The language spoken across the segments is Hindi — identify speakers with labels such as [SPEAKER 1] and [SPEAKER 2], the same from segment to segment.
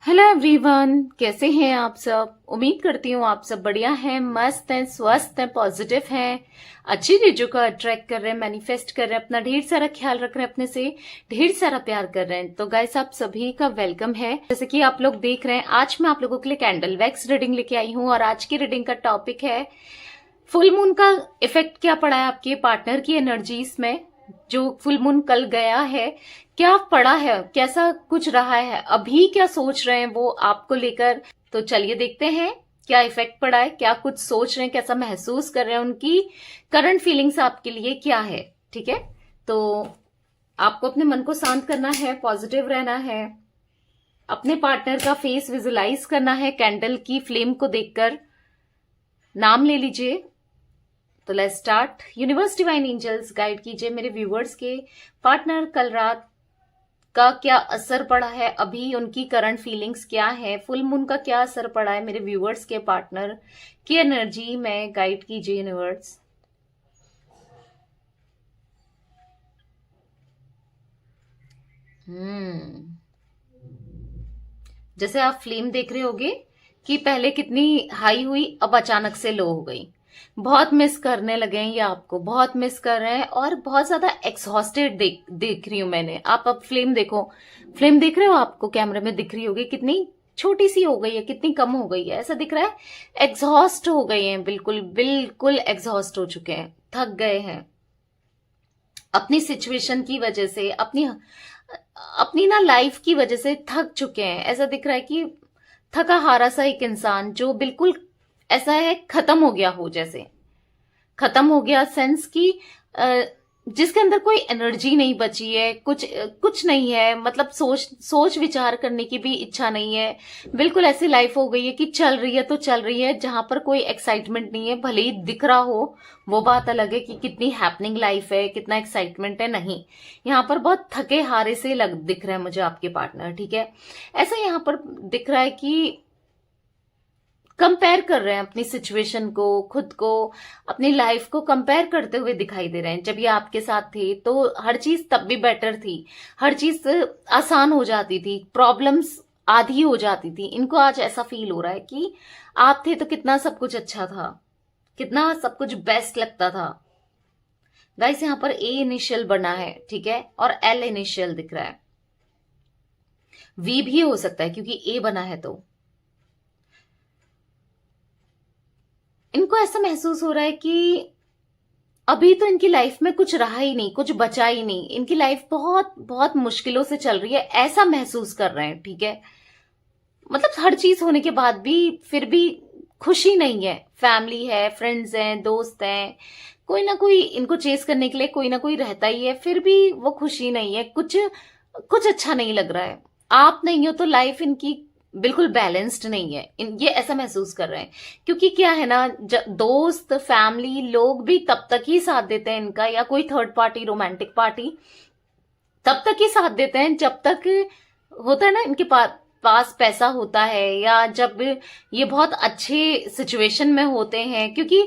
[SPEAKER 1] हेलो एवरीवन, कैसे हैं आप सब। उम्मीद करती हूँ आप सब बढ़िया हैं, मस्त हैं, स्वस्थ हैं, पॉजिटिव हैं, अच्छी चीजों को अट्रैक्ट कर रहे हैं, मैनिफेस्ट कर रहे हैं, अपना ढेर सारा ख्याल रख रहे हैं, अपने से ढेर सारा प्यार कर रहे हैं। तो गाइस, आप सभी का वेलकम है। जैसे कि आप लोग देख रहे हैं, आज मैं आप लोगों के लिए कैंडल वैक्स रीडिंग लेके आई हूँ और आज की रीडिंग का टॉपिक है फुल मून का इफेक्ट क्या पड़ा है आपके पार्टनर की एनर्जीज में। जो फुल मून कल गया है, क्या पड़ा है, कैसा कुछ रहा है, अभी क्या सोच रहे हैं वो आपको लेकर। तो चलिए देखते हैं क्या इफेक्ट पड़ा है, क्या कुछ सोच रहे हैं, कैसा महसूस कर रहे हैं, उनकी करंट फीलिंग्स आपके लिए क्या है। ठीक है, तो आपको अपने मन को शांत करना है, पॉजिटिव रहना है, अपने पार्टनर का फेस विजुलाइज करना है, कैंडल की फ्लेम को देखकर नाम ले लीजिए। तो let's start. Universe, divine angels guide कीजिए मेरे व्यूवर्स के पार्टनर कल रात का क्या असर पड़ा है, अभी उनकी करंट फीलिंग्स क्या है, फुल मून का क्या असर पड़ा है मेरे व्यूवर्स के पार्टनर की एनर्जी में। गाइड कीजिए यूनिवर्स। जैसे आप फ्लेम देख रहे होगे कि पहले कितनी हाई हुई, अब अचानक से लो हो गई। बहुत मिस करने लगे हैं, ये आपको बहुत मिस कर रहे हैं और बहुत ज्यादा एक्सहॉस्टेड देख रही हूं मैंने। आप अब फ्लेम देखो, फ्लेम देख रहे हो, आपको कैमरे में दिख रही होगी कितनी छोटी सी हो गई है, कितनी कम हो गई है, ऐसा दिख रहा है। एग्जॉस्ट हो गए हैं, बिल्कुल बिल्कुल एग्जॉस्ट हो चुके हैं, थक गए हैं अपनी सिचुएशन की वजह से, अपनी अपनी ना लाइफ की वजह से थक चुके हैं। ऐसा दिख रहा है कि थका हारा सा एक इंसान जो बिल्कुल ऐसा है खत्म हो गया हो, जैसे खत्म हो गया सेंस की जिसके अंदर कोई एनर्जी नहीं बची है, कुछ नहीं है, मतलब सोच विचार करने की भी इच्छा नहीं है। बिल्कुल ऐसी लाइफ हो गई है कि चल रही है तो चल रही है, जहां पर कोई एक्साइटमेंट नहीं है। भले ही दिख रहा हो, वो बात अलग है कि कितनी हैपनिंग लाइफ है, कितना एक्साइटमेंट है, नहीं। यहाँ पर बहुत थके हारे से दिख रहे हैं मुझे आपके पार्टनर। ठीक है, ऐसा यहाँ पर दिख रहा है कि कंपेयर कर रहे हैं अपनी सिचुएशन को, खुद को, अपनी लाइफ को कंपेयर करते हुए दिखाई दे रहे हैं। जब ये आपके साथ थे तो हर चीज तब भी बेटर थी, हर चीज आसान हो जाती थी, प्रॉब्लम्स आधी हो जाती थी। इनको आज ऐसा फील हो रहा है कि आप थे तो कितना सब कुछ अच्छा था, कितना सब कुछ बेस्ट लगता था। गाइस, यहां पर ए इनिशियल बना है, ठीक है, और एल इनिशियल दिख रहा है। वी भी हो सकता है क्योंकि ए बना है। तो इनको ऐसा महसूस हो रहा है कि अभी तो इनकी लाइफ में कुछ रहा ही नहीं, कुछ बचा ही नहीं, इनकी लाइफ बहुत बहुत मुश्किलों से चल रही है, ऐसा महसूस कर रहे हैं। ठीक है, मतलब हर चीज होने के बाद भी फिर भी खुशी नहीं है। फैमिली है, फ्रेंड्स हैं, दोस्त हैं, कोई ना कोई इनको चेस करने के लिए कोई ना कोई रहता ही है, फिर भी वो खुशी नहीं है, कुछ कुछ अच्छा नहीं लग रहा है। आप नहीं हो तो लाइफ इनकी बिल्कुल बैलेंस्ड नहीं है। ये ऐसा महसूस कर रहे हैं क्योंकि क्या है ना, दोस्त फैमिली लोग भी तब तक ही साथ देते हैं इनका, या कोई थर्ड पार्टी, रोमांटिक पार्टी तब तक ही साथ देते हैं जब तक होता है ना इनके पास पैसा होता है, या जब ये बहुत अच्छे सिचुएशन में होते हैं। क्योंकि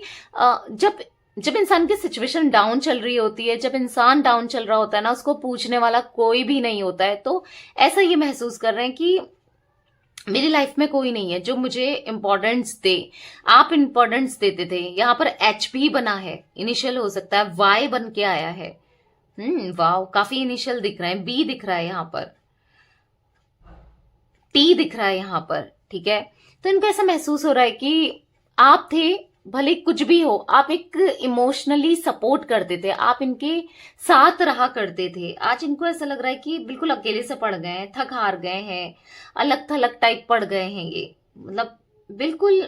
[SPEAKER 1] जब जब इंसान की सिचुएशन डाउन चल रही होती है, जब इंसान डाउन चल रहा होता है ना, उसको पूछने वाला कोई भी नहीं होता है। तो ऐसा ये महसूस कर रहे हैं कि मेरी लाइफ में कोई नहीं है जो मुझे इंपॉर्टेंस दे। आप इंपॉर्टेंस देते थे। यहाँ पर एच भी बना है, इनिशियल हो सकता है, वाई बन के आया है। वाव, काफी इनिशियल दिख रहे हैं। बी दिख रहा है यहाँ पर, टी दिख रहा है यहाँ पर। ठीक है, तो इनको ऐसा महसूस हो रहा है कि आप थे, भले कुछ भी हो, आप एक इमोशनली सपोर्ट करते थे, आप इनके साथ रहा करते थे। आज इनको ऐसा लग रहा है कि बिल्कुल अकेले से पड़ गए हैं, थक हार गए हैं, अलग थलग टाइप पड़ गए हैं। ये मतलब बिल्कुल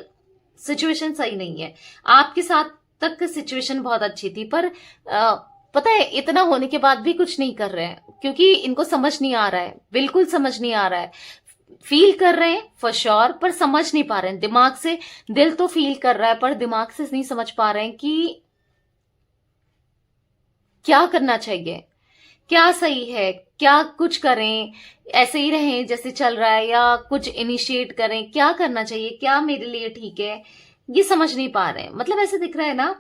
[SPEAKER 1] सिचुएशन सही नहीं है। आपके साथ तक सिचुएशन बहुत अच्छी थी, पर पता है इतना होने के बाद भी कुछ नहीं कर रहे हैं क्योंकि इनको समझ नहीं आ रहा है, बिल्कुल समझ नहीं आ रहा है। फील कर रहे हैं फॉर श्योर, पर समझ नहीं पा रहे हैं दिमाग से। दिल तो फील कर रहा है पर दिमाग से नहीं समझ पा रहे हैं कि क्या करना चाहिए, क्या सही है, क्या कुछ करें, ऐसे ही रहें जैसे चल रहा है, या कुछ इनिशिएट करें, क्या करना चाहिए, क्या मेरे लिए ठीक है, ये समझ नहीं पा रहे हैं। मतलब ऐसे दिख रहा है ना,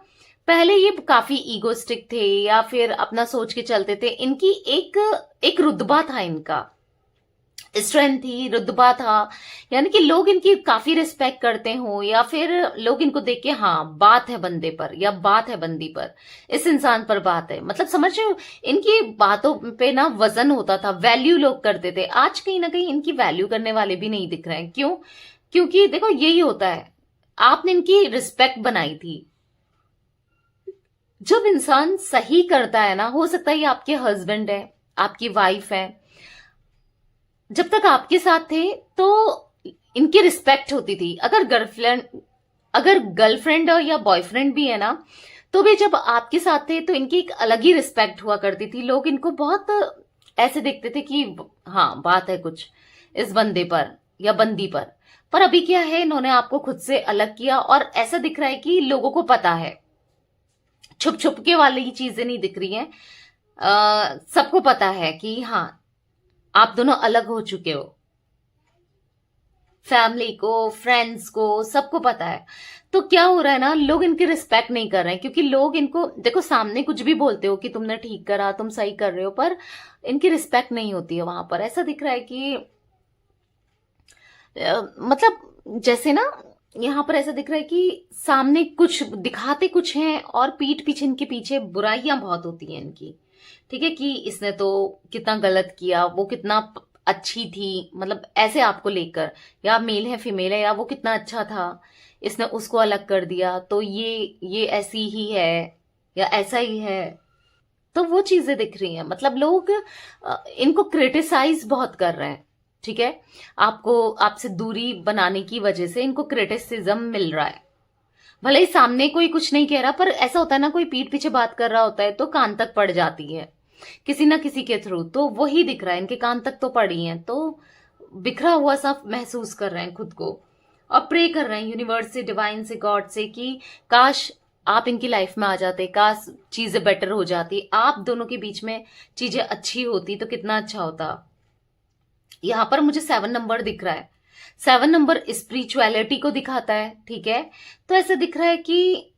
[SPEAKER 1] पहले ये काफी ईगोस्टिक थे या फिर अपना सोच के चलते थे। इनकी एक रुतबा था इनका, स्ट्रेंथ थी, रुतबा था, यानी कि लोग इनकी काफी रिस्पेक्ट करते हो, या फिर लोग इनको देख के हाँ बात है बंदे पर या बात है बंदी पर, इस इंसान पर बात है, मतलब समझ रहे हो, इनकी बातों पे ना वजन होता था, वैल्यू लोग करते थे। आज कहीं ना कहीं इनकी वैल्यू करने वाले भी नहीं दिख रहे हैं। क्यों? क्योंकि देखो यही होता है, आपने इनकी रिस्पेक्ट बनाई थी। जब इंसान सही करता है ना, हो सकता है ये आपके हस्बैंड है, आपकी वाइफ है, जब तक आपके साथ थे तो इनकी रिस्पेक्ट होती थी। अगर गर्लफ्रेंड या बॉयफ्रेंड भी है ना, तो भी जब आपके साथ थे तो इनकी एक अलग ही रिस्पेक्ट हुआ करती थी। लोग इनको बहुत ऐसे देखते थे कि हाँ बात है कुछ इस बंदे पर या बंदी पर अभी क्या है, इन्होंने आपको खुद से अलग किया और ऐसा दिख रहा है कि लोगों को पता है, छुप छुप के वाली चीजें नहीं दिख रही हैं। सबको पता है कि हाँ आप दोनों अलग हो चुके हो, फैमिली को, फ्रेंड्स को, सबको पता है। तो क्या हो रहा है ना, लोग इनकी रिस्पेक्ट नहीं कर रहे हैं, क्योंकि लोग इनको देखो सामने कुछ भी बोलते हो कि तुमने ठीक करा, तुम सही कर रहे हो, पर इनकी रिस्पेक्ट नहीं होती है वहां पर। ऐसा दिख रहा है कि मतलब जैसे ना यहाँ पर ऐसा दिख रहा है कि सामने कुछ दिखाते कुछ हैं और पीठ पीछे इनके पीछे बुराइयां बहुत होती हैं इनकी। ठीक है, कि इसने तो कितना गलत किया, वो कितना अच्छी थी, मतलब ऐसे आपको लेकर, या मेल है फीमेल है, या वो कितना अच्छा था, इसने उसको अलग कर दिया, तो ये ऐसी ही है या ऐसा ही है। तो वो चीजें दिख रही हैं, मतलब लोग इनको क्रिटिसाइज बहुत कर रहे हैं। ठीक है, आपको आपसे दूरी बनाने की वजह से इनको क्रिटिसिज्म मिल रहा है। भले ही सामने कोई कुछ नहीं कह रहा, पर ऐसा होता है ना, कोई पीठ पीछे बात कर रहा होता है तो कान तक पड़ जाती है किसी ना किसी के थ्रू। तो वही दिख रहा है, इनके कान तक तो पड़ी है, तो बिखरा हुआ सा महसूस कर रहे हैं खुद को, और प्रे कर रहे हैं यूनिवर्स से, डिवाइन से, गॉड से कि काश आप इनकी लाइफ में आ जाते, काश चीजें बेटर हो जाती, आप दोनों के बीच में चीजें अच्छी होती तो कितना अच्छा होता। यहां पर मुझे 7 नंबर दिख रहा है। 7 नंबर स्पिरिचुअलिटी को दिखाता है। ठीक है, तो ऐसा दिख रहा है कि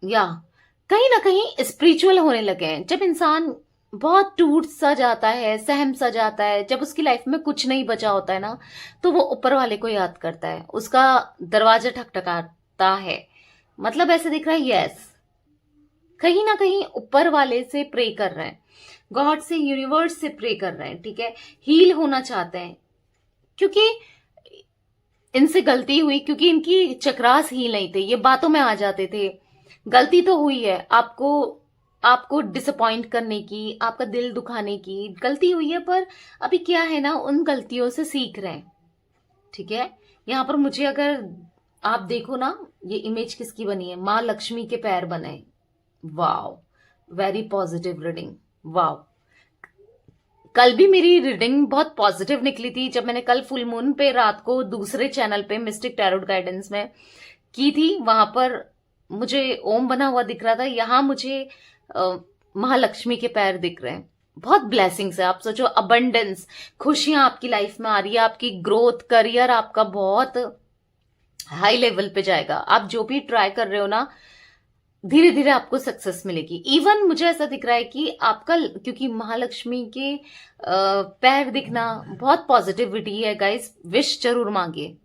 [SPEAKER 1] या कहीं ना कहीं स्पिरिचुअल होने लगे हैं। जब इंसान बहुत टूट सा जाता है, सहम सा जाता है, जब उसकी लाइफ में कुछ नहीं बचा होता है ना, तो वो ऊपर वाले को याद करता है, उसका दरवाजा ठकठकाता है। मतलब ऐसे दिख रहा है, यस कहीं ना कहीं ऊपर वाले से प्रे कर रहे हैं, गॉड से, यूनिवर्स से प्रे कर रहे हैं। ठीक है, हील होना चाहते हैं, क्योंकि इनसे गलती हुई, क्योंकि इनकी चक्रास हील नहीं थे, ये बातों में आ जाते थे। गलती तो हुई है, आपको डिसअपॉइंट करने की, आपका दिल दुखाने की गलती हुई है, पर अभी क्या है ना, उन गलतियों से सीख रहे हैं। ठीक है, यहां पर मुझे अगर आप देखो ना, ये इमेज किसकी बनी है, माँ लक्ष्मी के पैर बने। Wow, very positive reading. Wow, कल भी मेरी रीडिंग बहुत पॉजिटिव निकली थी, जब मैंने कल फुल मून पे रात को दूसरे चैनल पे मिस्टिक टैरोट गाइडेंस में की थी, वहां पर मुझे ओम बना हुआ दिख रहा था, यहां मुझे महालक्ष्मी के पैर दिख रहे हैं। बहुत ब्लेसिंग्स है। आप सोचो, अबंडेंस, खुशियां आपकी लाइफ में आ रही है, आपकी ग्रोथ, करियर आपका बहुत हाई लेवल पे जाएगा। आप जो भी ट्राई कर रहे हो ना, धीरे धीरे आपको सक्सेस मिलेगी। इवन मुझे ऐसा दिख रहा है कि आपका, क्योंकि महालक्ष्मी के पैर दिखना बहुत पॉजिटिविटी है गाइस। विश जरूर मांगिए,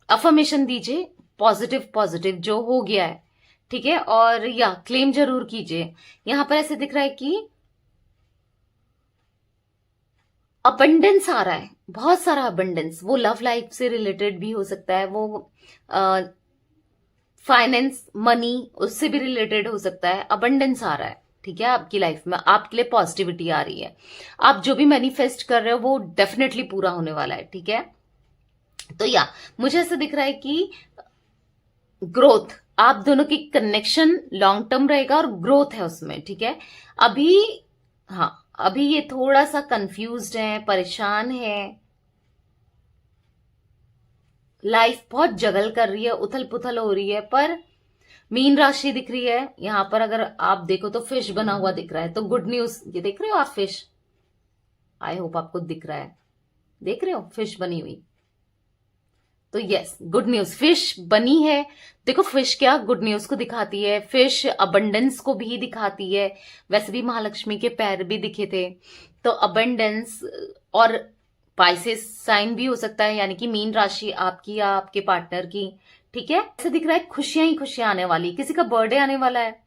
[SPEAKER 1] अफर्मेशन दीजिए, पॉजिटिव पॉजिटिव जो हो गया है। ठीक है, और या क्लेम जरूर कीजिए। यहां पर ऐसे दिख रहा है कि अबंडेंस आ रहा है, बहुत सारा अबंडेंस। वो लव लाइफ से रिलेटेड भी हो सकता है, वो फाइनेंस, मनी, उससे भी रिलेटेड हो सकता है। अबंडेंस आ रहा है। ठीक है, आपकी लाइफ में आपके लिए पॉजिटिविटी आ रही है। आप जो भी मैनिफेस्ट कर रहे हो वो डेफिनेटली पूरा होने वाला है। ठीक है, तो या मुझे ऐसा दिख रहा है कि ग्रोथ, आप दोनों की कनेक्शन लॉन्ग टर्म रहेगा और ग्रोथ है उसमें। ठीक है, अभी हाँ, अभी ये थोड़ा सा कंफ्यूज्ड है, परेशान है, लाइफ बहुत जगल कर रही है, उथल पुथल हो रही है। पर मीन राशि दिख रही है यहां पर, अगर आप देखो तो फिश बना हुआ दिख रहा है, तो गुड न्यूज। ये देख रहे हो आप फिश, आई होप आपको दिख रहा है, देख रहे हो फिश बनी हुई, तो यस गुड न्यूज, फिश बनी है। देखो फिश क्या गुड न्यूज को दिखाती है, फिश अबंडेंस को भी दिखाती है। वैसे भी महालक्ष्मी के पैर भी दिखे थे, तो अबंडेंस और पाइसेस साइन भी हो सकता है, यानी कि मीन राशि आपकी या आपके पार्टनर की। ठीक है, ऐसे दिख रहा है खुशियां ही खुशियां आने वाली, किसी का बर्थडे आने वाला है,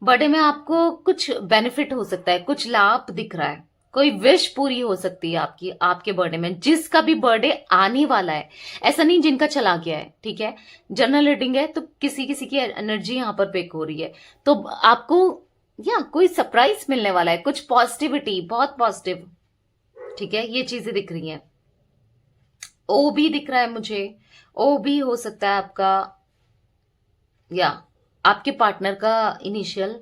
[SPEAKER 1] बर्थडे में आपको कुछ बेनिफिट हो सकता है, कुछ लाभ दिख रहा है, कोई विश पूरी हो सकती है आपकी आपके बर्थडे में, जिसका भी बर्थडे आने वाला है, ऐसा नहीं जिनका चला गया है। ठीक है, जनरल रीडिंग है तो किसी किसी की एनर्जी यहां पर पिक हो रही है, तो आपको या कोई सरप्राइज मिलने वाला है, कुछ पॉजिटिविटी, बहुत पॉजिटिव। ठीक है, ये चीजें दिख रही हैं। ओ भी दिख रहा है मुझे, ओ भी हो सकता है आपका या आपके पार्टनर का इनिशियल।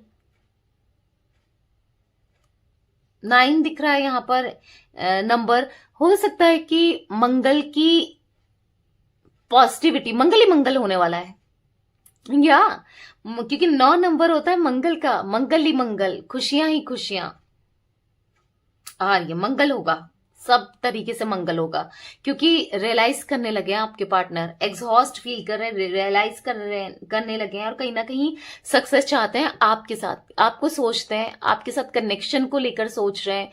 [SPEAKER 1] 9 दिख रहा है यहां पर नंबर, हो सकता है कि मंगल की पॉजिटिविटी, मंगल ही मंगल होने वाला है या क्योंकि 9 नंबर होता है मंगल का, मंगल ही मंगल, खुशियां ही खुशियां आ रही है, मंगल होगा, सब तरीके से मंगल होगा, क्योंकि रियलाइज करने लगे हैं आपके पार्टनर, एग्जॉस्ट फील कर रहे हैं, रियलाइज करने लगे हैं और कहीं ना कहीं सक्सेस चाहते हैं आपके साथ, आपको सोचते हैं, आपके साथ कनेक्शन को लेकर सोच रहे हैं।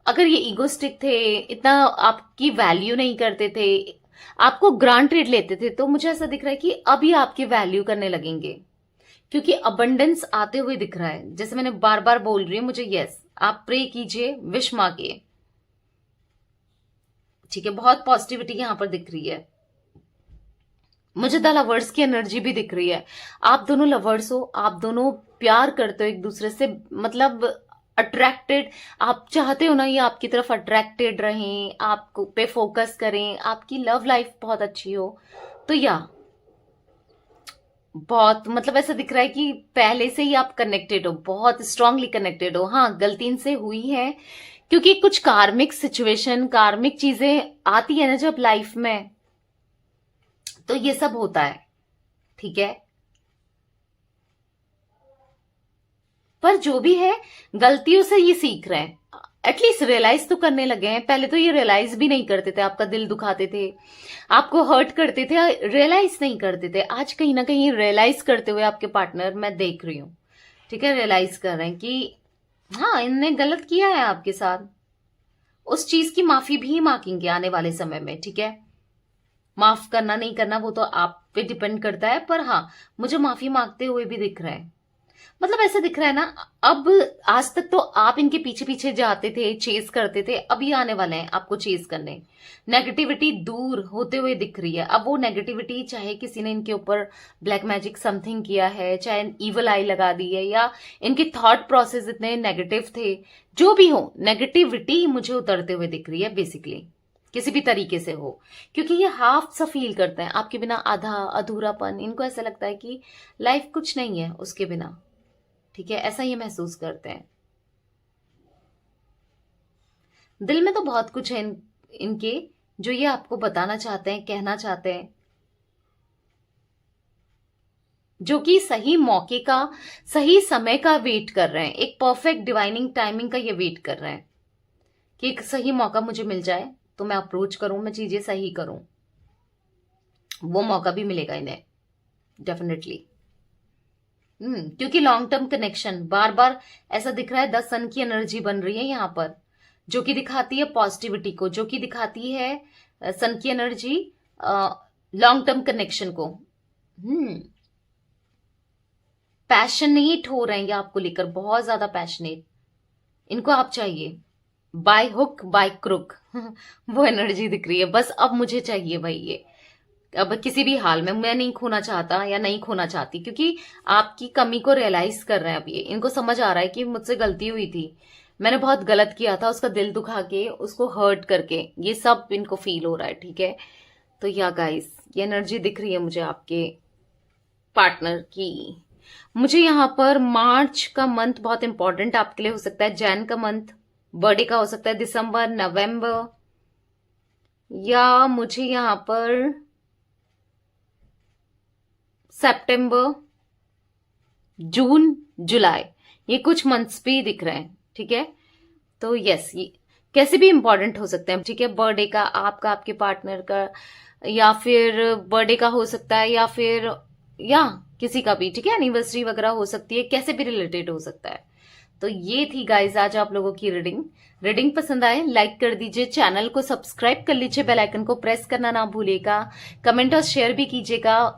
[SPEAKER 1] अगर ये ईगोस्टिक थे, इतना आपकी वैल्यू नहीं करते थे, आपको ग्रांटेड लेते थे, तो मुझे ऐसा दिख रहा है कि अभी आपकी वैल्यू करने लगेंगे, क्योंकि अबंडेंस आते हुए दिख रहा है। जैसे मैंने बार बार बोल रही हूँ मुझे, यस आप प्रे कीजिए, विश मांगिए। ठीक है, बहुत पॉजिटिविटी यहां पर दिख रही है मुझे। द लवर्स की एनर्जी भी दिख रही है, आप दोनों लवर्स हो, आप दोनों प्यार करते हो एक दूसरे से, मतलब अट्रैक्टेड, आप चाहते हो ना ये आपकी तरफ अट्रैक्टेड रहें, आपको पे फोकस करें, आपकी लव लाइफ बहुत अच्छी हो। तो या बहुत मतलब ऐसा दिख रहा है कि पहले से ही आप कनेक्टेड हो, बहुत स्ट्रांगली कनेक्टेड हो। हाँ, गलती इनसे हुई है, क्योंकि कुछ कार्मिक सिचुएशन, कार्मिक चीजें आती है ना जब लाइफ में, तो ये सब होता है। ठीक है, पर जो भी है गलतियों से ये सीख रहे हैं, एटलीस्ट रियलाइज तो करने लगे हैं। पहले तो ये रियलाइज भी नहीं करते थे, आपका दिल दुखाते थे, आपको हर्ट करते थे, रियलाइज नहीं करते थे। आज कहीं ना कहीं रियलाइज करते हुए आपके पार्टनर मैं देख रही हूं। ठीक है, रियलाइज कर रहे हैं कि हाँ इनने गलत किया है आपके साथ, उस चीज की माफी भी मांगेंगे आने वाले समय में। ठीक है, माफ करना नहीं करना वो तो आप पे डिपेंड करता है, पर हाँ मुझे माफी मांगते हुए भी दिख रहा है। मतलब ऐसा दिख रहा है ना, अब आज तक तो आप इनके पीछे पीछे जाते थे, चेस करते थे, अब ये आने वाले हैं आपको चेस करने। नेगेटिविटी दूर होते हुए दिख रही है। अब वो नेगेटिविटी, चाहे किसी ने इनके ऊपर ब्लैक मैजिक समथिंग किया है, चाहे ईवल आई लगा दी है, या इनके थॉट प्रोसेस इतने नेगेटिव थे, जो भी हो, नेगेटिविटी मुझे उतरते हुए दिख रही है बेसिकली, किसी भी तरीके से हो, क्योंकि ये हाफ सा फील करते हैं आपके बिना, आधा अधूरापन, इनको ऐसा लगता है कि लाइफ कुछ नहीं है उसके बिना। ठीक है, ऐसा ये महसूस करते हैं। दिल में तो बहुत कुछ है इनके, जो ये आपको बताना चाहते हैं, कहना चाहते हैं, जो कि सही मौके का, सही समय का वेट कर रहे हैं, एक परफेक्ट डिवाइनिंग टाइमिंग का ये वेट कर रहे हैं कि एक सही मौका मुझे मिल जाए तो मैं अप्रोच करूं, मैं चीजें सही करूं। वो मौका भी मिलेगा इन्हें डेफिनेटली। क्योंकि लॉन्ग टर्म कनेक्शन बार बार ऐसा दिख रहा है, 10 सन की एनर्जी बन रही है यहां पर, जो कि दिखाती है पॉजिटिविटी को, जो कि दिखाती है सन की एनर्जी लॉन्ग टर्म कनेक्शन को। पैशनेट हो रहे हैं ये आपको लेकर, बहुत ज्यादा पैशनेट, इनको आप चाहिए बाय हुक बाय क्रुक वो एनर्जी दिख रही है, बस अब मुझे चाहिए भाई ये, अब किसी भी हाल में मैं नहीं खोना चाहता या नहीं खोना चाहती, क्योंकि आपकी कमी को रियलाइज कर रहे हैं अब ये, इनको समझ आ रहा है कि मुझसे गलती हुई थी, मैंने बहुत गलत किया था, उसका दिल दुखा के, उसको हर्ट करके, ये सब इनको फील हो रहा है। ठीक है, तो या गाइस ये एनर्जी दिख रही है मुझे आपके पार्टनर की। मुझे यहाँ पर मार्च का मंथ बहुत इंपॉर्टेंट आपके लिए हो सकता है, जैन का मंथ, बर्थडे का हो सकता है दिसंबर, नवंबर, या मुझे यहाँ पर सितंबर, जून, जुलाई, ये कुछ मंथ्स भी दिख रहे हैं। ठीक है, तो यस ये कैसे भी इंपॉर्टेंट हो सकते हैं। ठीक है, बर्थडे का आपका, आपके पार्टनर का, या फिर बर्थडे का हो सकता है, या फिर या किसी का भी। ठीक है, एनिवर्सरी वगैरह हो सकती है, कैसे भी रिलेटेड हो सकता है। तो ये थी गाइज आज आप लोगों की रीडिंग पसंद आए लाइक कर दीजिए, चैनल को सब्सक्राइब कर लीजिए, बेल आइकन को प्रेस करना ना भूलिएगा, कमेंट और शेयर भी कीजिएगा।